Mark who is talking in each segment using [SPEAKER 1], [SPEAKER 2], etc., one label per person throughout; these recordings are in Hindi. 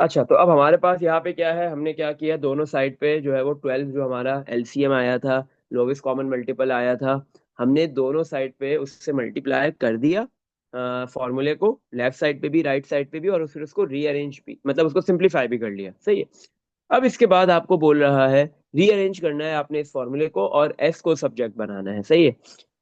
[SPEAKER 1] अच्छा, तो अब हमारे पास यहाँ पे क्या है, हमने क्या किया, दोनों साइड पे जो है वो 12 जो हमारा एलसीएम आया था, लोवेस्ट कॉमन मल्टीपल आया था, हमने दोनों साइड पे उससे मल्टीप्लाई कर दिया फॉर्मूले को, लेफ्ट साइड पे भी राइट साइड पे भी, और फिर उसको रीअरेंज भी, मतलब उसको सिंप्लीफाई भी कर लिया। सही है। अब इसके बाद आपको बोल रहा है रीअरेंज करना है आपने इस फॉर्मूले को और एस को सब्जेक्ट बनाना है। सही है।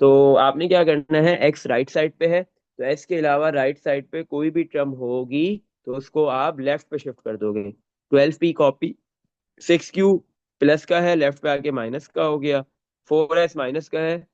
[SPEAKER 1] तो आपने क्या करना है, एक्स राइट साइड पे है, तो एस के अलावा राइट साइड पे कोई भी टर्म होगी तो उसको आप लेफ्ट पे शिफ्ट कर दोगे। 12p कॉपी, 6q प्लस का है, लेफ्ट पे आके माइनस का हो गया, 4s माइनस का है,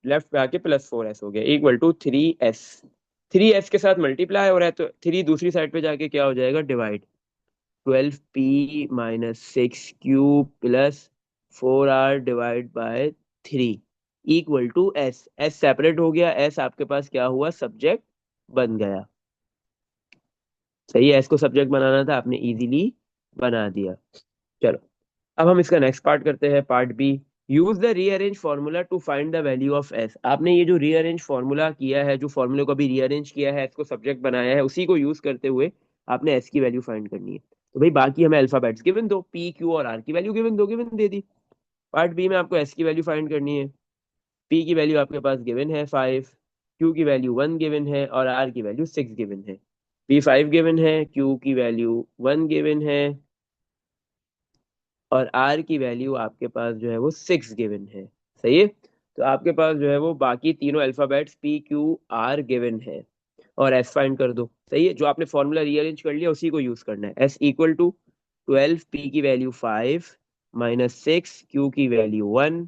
[SPEAKER 1] लेफ्ट पे आके प्लस 4s हो गया, इक्वल टू 3s। 3s के साथ मल्टीप्लाई हो रहा है तो 3 दूसरी साइड पे जाके क्या हो जाएगा, divide. 12p minus 6q plus 4r divide by 3 equal to S. S separate हो गया, एस आपके पास क्या हुआ, सब्जेक्ट बन गया। सही है, एस को सब्जेक्ट बनाना था, आपने इजीली बना दिया। चलो, अब हम इसका नेक्स्ट पार्ट करते हैं, part B. Use the rearrange formula to find the value of S. आपने ये जो रीअरेंज फॉर्मूला किया है, जो फॉर्मूले को अभी रीअरेंज किया है, एस को सब्जेक्ट बनाया है, उसी को यूज करते हुए आपने एस की वैल्यू फाइंड करनी है। तो भाई बाकी हमें अल्फाबेट्स गिवन दो, पी क्यू और आर की वैल्यू गिवन दो, गिवन दे दी। पार्ट बी में आपको एस की वैल्यू फाइंड करनी है। पी की वैल्यू आपके पास गिवन है 5, क्यू की वैल्यू 1 गिवन है और आर की वैल्यू 6 गिवन है। पी 5 गिवन है, क्यू की वैल्यू 1 गिवन है और आर की वैल्यू आपके पास जो है वो 6 गिवन है। सही है। तो आपके पास जो है वो बाकी तीनों alphabets P Q R given है, और एस फाइंड कर दो। सही है, जो आपने फॉर्मूला रीअरेंज कर लिया उसी को यूज करना है। एस इक्वल टू 12 पी की वैल्यू 5 माइनस 6 क्यू की वैल्यू 1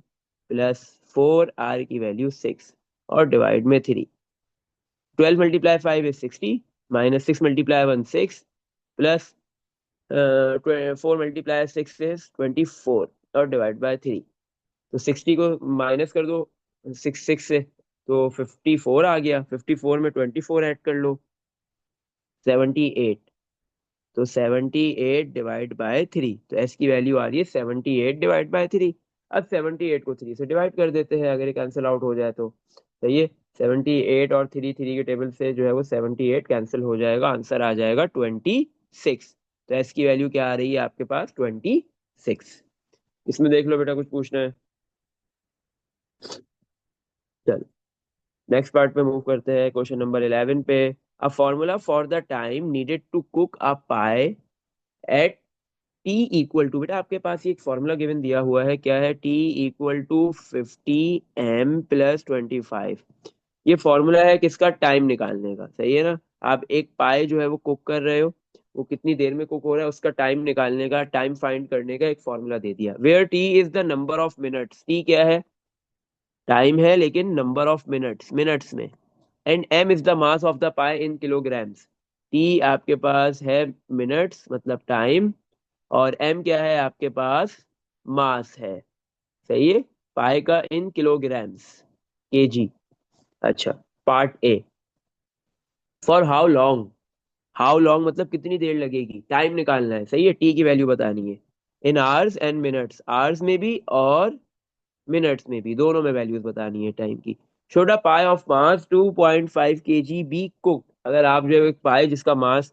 [SPEAKER 1] प्लस 4 आर की वैल्यू 6 और डिवाइड में 3। 12 multiply 5 is 60, minus 6 multiply 1 6 plus 4 multiply 6 is 24 और डिवाइड बाय 3। तो 60 को माइनस कर दो 6 से, तो 54 आ गया, 54 में 24 ऐड कर लो, 78। तो 78 डिवाइड बाय 3, तो एस की वैल्यू आ रही है 78 डिवाइड बाय 3। अब 78 को 3 से डिवाइड कर देते हैं, अगर ये कैंसिल आउट हो जाए तो। सही है। 78 और 3 3 के टेबल से जो है वो 78 कैंसिल हो जाएगा, आंसर आ जाएगा 26। तो एस की वैल्यू क्या आ रही है आपके पास, 26। इसमें देख लो बेटा, कुछ पूछना है? चल, नेक्स्ट पार्ट पे मूव करते हैं, क्वेश्चन नंबर 11 पे। A formula for the time needed to cook a pie at T equal to, बेटा आपके पास ये एक फॉर्मूला गिवन दिया हुआ है, क्या है, T equal to 50 m plus 25। ये फॉर्मूला है किसका, टाइम निकालने का। सही है ना। आप एक पाए जो है वो कुक कर रहे हो, वो कितनी देर में कुक हो रहा है, उसका टाइम निकालने का, टाइम फाइंड करने का एक फॉर्मूला दे दिया। Where T is the number of minutes, T क्या है, टाइम है, लेकिन नंबर ऑफ मिनट्स, मिनट्स में। And M is the mass of the pie in kilograms. T आपके पास है मिनट्स मतलब टाइम, और एम क्या है आपके पास, मास है। सही है। पाई का इन किलोग्राम्स, केजी। अच्छा, part A. For how long, how long मतलब कितनी देर लगेगी, टाइम निकालना है। सही है, टी की वैल्यू बतानी है। In hours and minutes, hours में भी और मिनट्स में भी, दोनों में वैल्यूज बतानी है टाइम की। छोटा pie of mass 2.5 kg be cook, अगर आप जो है एक पाई जिसका मास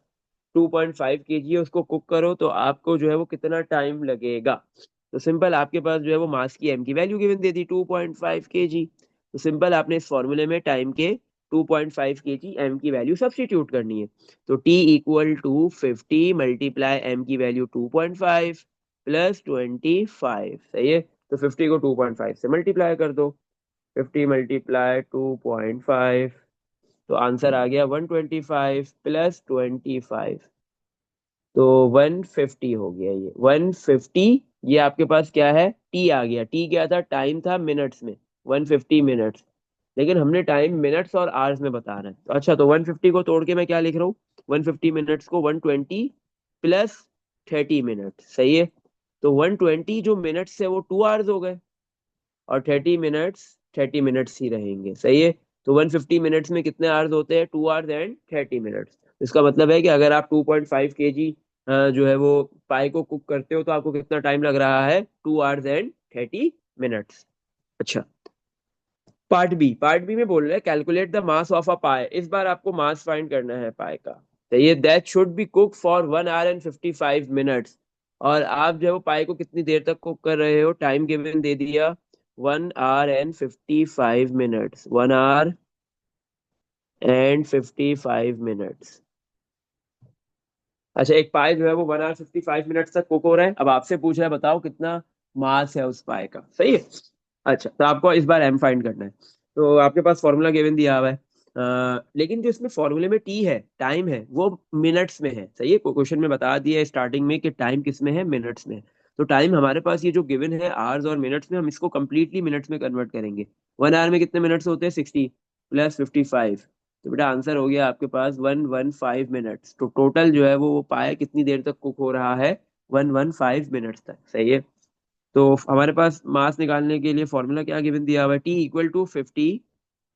[SPEAKER 1] 2.5 kg है उसको कुक करो तो आपको जो है वो कितना टाइम लगेगा। तो सिंपल, आपके पास जो है वो मास की एम की वैल्यू गिवन दे दी 2.5 kg। तो सिंपल आपने इस फॉर्मूले में टाइम के 2.5 kg एम की वैल्यू सब्स्टिट्यूट करनी है। तो T equal to 50 multiply M की वैल्यू 2.5 प्लस 25। सही है। तो 50 को 2.5 से मल्टीप्लाई कर दो, 50 मल्टीप्लाई 2.5, तो आंसर आ गया 125 प्लस 25। तो 150 हो गया, ये 150। ये आपके पास क्या है, टी आ गया। टी क्या था, टाइम था मिनट्स में, 150 मिनट्स, लेकिन हमने टाइम मिनट्स और आवर्स में बताना है। तो अच्छा, तो 150 को तोड़ के मैं क्या लिख रहा हूँ, 150 मिनट्स को 120 प्लस 30 मिनट। सही है। तो 120 जो मिनट्स है वो 2 आवर्स हो गए, और 30 मिनट्स ही रहेंगे। सही है। तो 150 मिनट्स में कितने आवर्स होते हैं, 2 आवर्स एंड 30 मिनट्स। इसका मतलब है कि अगर आप 2.5 kg जो है वो पाई को कुक करते हो तो आपको कितना टाइम लग रहा है, 2 आवर्स एंड 30 मिनट्स। अच्छा, पार्ट बी। पार्ट बी में बोल रहे हैं calculate the mass of a pie. इस बार आपको मास फाइंड करना है पाई का। तो ये that should be cook for 1 hour and 55 minutes। और आप जो है वो पाई को कितनी देर तक कुक कर रहे हो, टाइम गिवन दे दिया 1 hour and 55 minutes, 1 hour and 55 minutes। अच्छा, एक पाई जो है वो 1 hour 55 मिनट्स तक कुक हो रहा है। अब आपसे पूछ रहा है बताओ कितना मास है उस पाई का, सही है। अच्छा, तो आपको इस बार एम फाइंड करना है। तो आपके पास फॉर्मूला गिवन दिया हुआ है, लेकिन जो इसमें फॉर्मूले में टी है, टाइम है, वो मिनट्स में है, सही है। क्वेश्चन में बता दिया है स्टार्टिंग में कि टाइम किस में है, मिनट्स में है। तो टाइम हमारे पास ये जो गिवन है आवर्स और मिनट्स में, हम इसको कंप्लीटली मिनट्स में कन्वर्ट करेंगे। 1 hour में कितने मिनट्स होते हैं, 60 प्लस 55। तो बेटा आंसर हो गया आपके पास 115 मिनट्स। तो टोटल जो है वो पाया कितनी देर तक कुक हो रहा है, 115 मिनट्स तक, सही है। तो हमारे पास मास निकालने के लिए फॉर्मूला क्या गिवन दिया हुआ है, T = 50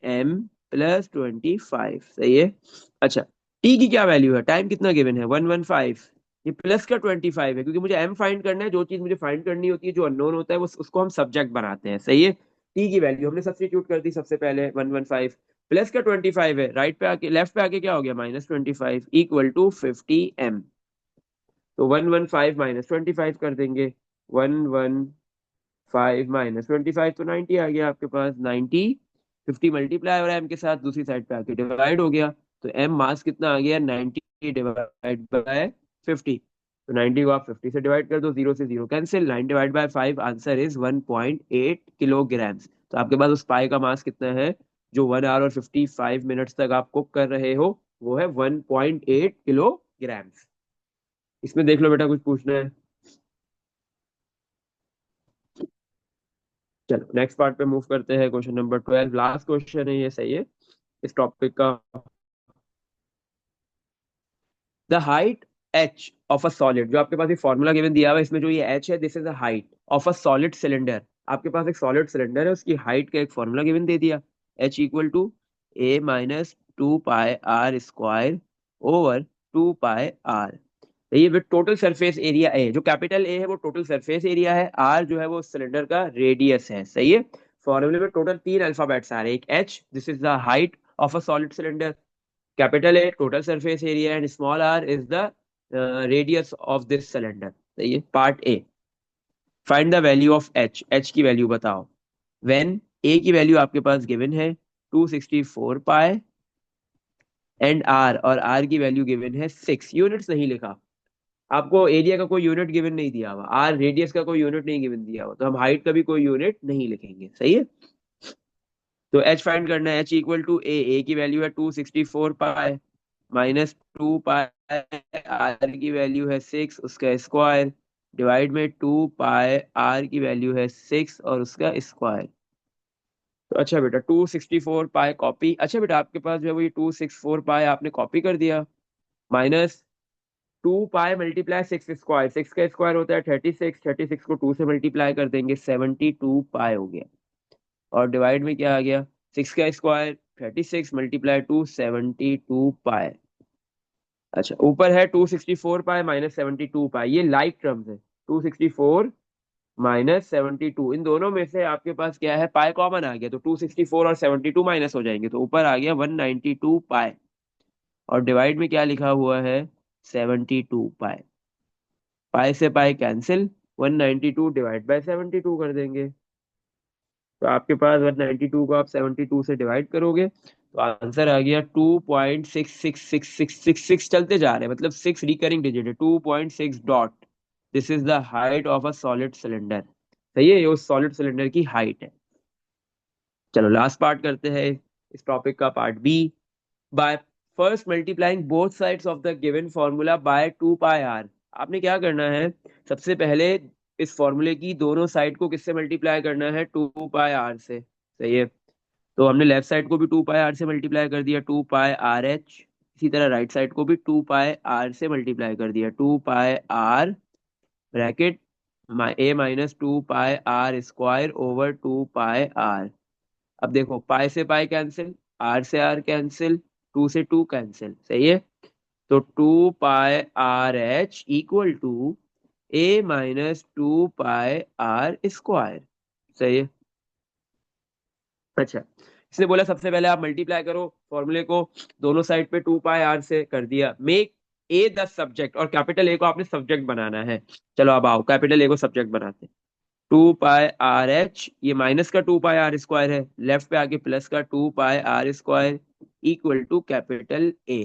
[SPEAKER 1] m + 25, सही है। अच्छा, टी की क्या वैल्यू है, टाइम कितना गिवन है, 115। ये प्लस का 25 है, क्योंकि मुझे एम फाइंड करना है। जो चीज मुझे फाइंड करनी होती है, जो अननोन होता है, वो उसको हम सब्जेक्ट बनाते हैं, सही है। टी की वैल्यू हमने सब्स्टिट्यूट कर दी सबसे पहले, 115 प्लस का 25 है, राइट पे आके लेफ्ट पे आके क्या हो गया, -25 = 50 m। तो 115 -25 कर देंगे, 115 - 25 तो 90 आ गया आपके पास, 90। 50 मल्टीप्लाई और एम के साथ दूसरी साइड पे आके डिवाइड हो गया। तो एम मास कितना आ गया, 90 डिवाइड बाय 50। तो 90 को आप 50 से डिवाइड कर दो, जीरो से zero cancel, 9 divide by 5, answer is 1.8 kilograms. तो आपके पास उस पाई का मास कितना है, जो 1 hour और 55 मिनट्स तक आप कुक कर रहे हो, वो है 1.8 किलोग्राम्स। इसमें देख लो बेटा, कुछ पूछना है। चलो नेक्स्ट पार्ट पे मूव करते हैं, क्वेश्चन नंबर 12, लास्ट क्वेश्चन है ये, सही है इस टॉपिक का। The height H of a solid, जो आपके पास एक फॉर्मूला गिवन दिया हुआ है, इसमें जो ये एच है, this is the height of a solid cylinder. आपके पास एक सॉलिड सिलेंडर है, उसकी हाइट का एक फॉर्मूला गिवन दे दिया, H = A - 2πr² over 2πr। ये with total surface area A, जो कैपिटल ए है वो टोटल सरफेस एरिया है, आर जो है वो सिलेंडर का रेडियस है, सही है। फॉर्मूले में टोटल 3 अल्फाबेट्स आ रहे हैं, एक H, this is the height of a solid cylinder, capital A total surface area, and small R is the radius of this cylinder, सही है। Part A, find the value of H, H की वैल्यू बताओ। व्हेन ए की वैल्यू आपके पास गिवन है 264 पाई, एंड आर, और आर की वैल्यू गिवन है 6 यूनिट्स, नहीं लिखा आपको, एरिया का कोई यूनिट गिवन नहीं दिया हुआ, आर रेडियस का कोई यूनिट नहीं गिवन दिया हुआ, तो हम हाइट का भी कोई यूनिट नहीं लिखेंगे, सही है। तो एच फाइंड करना है, H = A की वैल्यू है 264 पाई -2 पाई, आर की वैल्यू है 6, उसका स्क्वायर, डिवाइड में 2 पाई, आर की वैल्यू है 6 और उसका स्क्वायर। तो अच्छा बेटा, 264 पाई कॉपी, अच्छा बेटा आपके पास जो है वो ये 264 पाई आपने कॉपी कर दिया, माइनस 2 पाई × 6 स्क्वायर, 6 का स्क्वायर होता है 36, 36 को 2 से मल्टीप्लाई कर देंगे, 72 पाई हो गया। और डिवाइड में क्या आ गया, 6 का स्क्वायर 36 × 2 72 पाई। अच्छा, ऊपर है 264 पाई -72 पाई, ये लाइक टर्म्स है। 264 -72, इन दोनों में से आपके पास क्या है, पाई कॉमन आ गया, तो 264 और 72 माइनस हो जाएंगे, तो ऊपर आ गया 192 पाई। और डिवाइड में क्या लिखा हुआ है, 72 पाई। पाई से पाई कैंसिल, 192 डिवाइड बाय 72 कर देंगे। तो आपके पास 192 को आप 72 से डिवाइड करोगे, तो आंसर आ गया 2.666666, चलते जा रहे हैं, मतलब 6 रिकरिंग डिजिट है, 2.6 dot. This is the height of a solid cylinder, सही है, ये उस सॉलिड सिलेंडर की हाइट है। चलो लास्ट पार्ट करते हैं इस टॉपिक का, part B. By first multiplying both sides of the given formula by 2 pi R. आपने क्या करना है, सबसे पहले इस फॉर्मूले की दोनों साइड को किससे मल्टीप्लाई करना है, 2 पाई आर से, सही है। तो हमने लेफ्ट साइड को भी 2 पाई आर से मल्टीप्लाई कर दिया, 2 पाई आर एच। इसी तरह राइट साइड को भी 2 पाई आर से मल्टीप्लाई कर दिया, 2 pi R bracket A - 2 pi R over 2 pi R. अब देखो, पाई से पाई कैंसिल, आर से आर कैंसिल, 2 से 2 कैंसिल, सही है। तो 2 pi R H = A - 2 pi R square, सही है। अच्छा, इसने बोला सबसे पहले आप मल्टीप्लाई करो फॉर्मूले को दोनों साइड पे 2 पाई आर से, कर दिया। मेक ए द सब्जेक्ट, और कैपिटल ए को आपने सब्जेक्ट बनाना है। चलो अब आओ कैपिटल ए को सब्जेक्ट बनाते हैं। 2 पाई आर एच, ये माइनस का 2 पाई आर स्क्वायर है, लेफ्ट पे आके प्लस का 2 pi R square equal to capital A.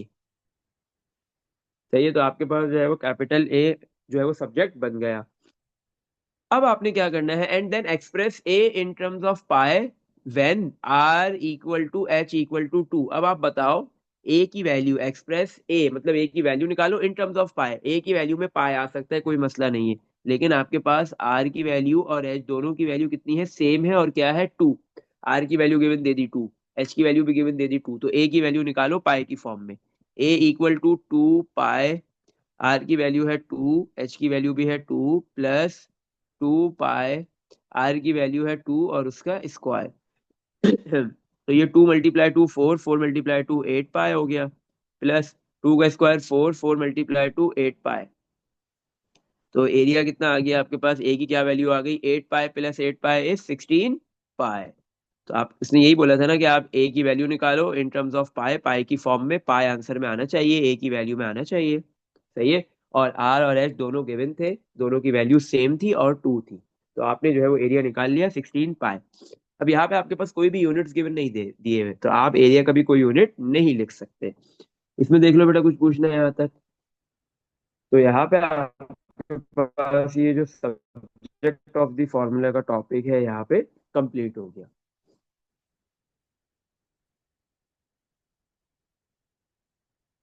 [SPEAKER 1] सही है, तो आपके पास जो है वो कैपिटल ए जो है वो सब्जेक्ट बन गया। अब आपने क्या करना है, and then express A in terms of pi when R equal to H equal to 2। अब आप बताओ ए की वैल्यू, एक्सप्रेस ए मतलब ए की वैल्यू निकालो इन टर्म्स ऑफ पाई। ए की वैल्यू में पाई आ सकता है, कोई मसला नहीं है, लेकिन आपके पास आर की वैल्यू और एच दोनों की वैल्यू कितनी है, सेम है, और क्या है 2। आर की वैल्यू गिवन दे दी 2, एच की वैल्यू भी गिवन दे दी 2, तो ए की वैल्यू निकालो पाई की फॉर्म में। ए इक्वल टू 2 पाई, आर की वैल्यू है 2, एच की वैल्यू भी है 2, प्लस 2 पाई, आर की वैल्यू है 2 और उसका स्क्वायर। तो ये 2 × 2 4, 4 × 2 8 पाई हो गया, प्लस 2 का स्क्वायर 4, 4 × 2 8 पाई। तो एरिया कितना आ गया आपके पास, ए की क्या वैल्यू आ गई, 8 पाई प्लस 8 पाई इज 16 पाई। तो आप, इसने यही बोला था ना कि आप ए की वैल्यू निकालो इन टर्म्स ऑफ पाई, पाई की फॉर्म में, पाई आंसर में आना चाहिए, ए की वैल्यू में आना चाहिए। सही है। और आर और एच दोनों गिवन थे, दोनों की वैल्यू सेम थी और 2 थी, तो आपने जो है वो एरिया निकाल लिया 16 पाई। अब यहाँ पे आपके पास कोई भी यूनिट्स गिवन नहीं दे दिए हुए, तो आप एरिया का भी कोई यूनिट नहीं लिख सकते। इसमें देख लो बेटा, कुछ पूछना है यहाँ तक? तो यहाँ पे आपके पास ये जो सब्जेक्ट ऑफ द फॉर्मूला का टॉपिक है यहाँ पे कंप्लीट हो गया।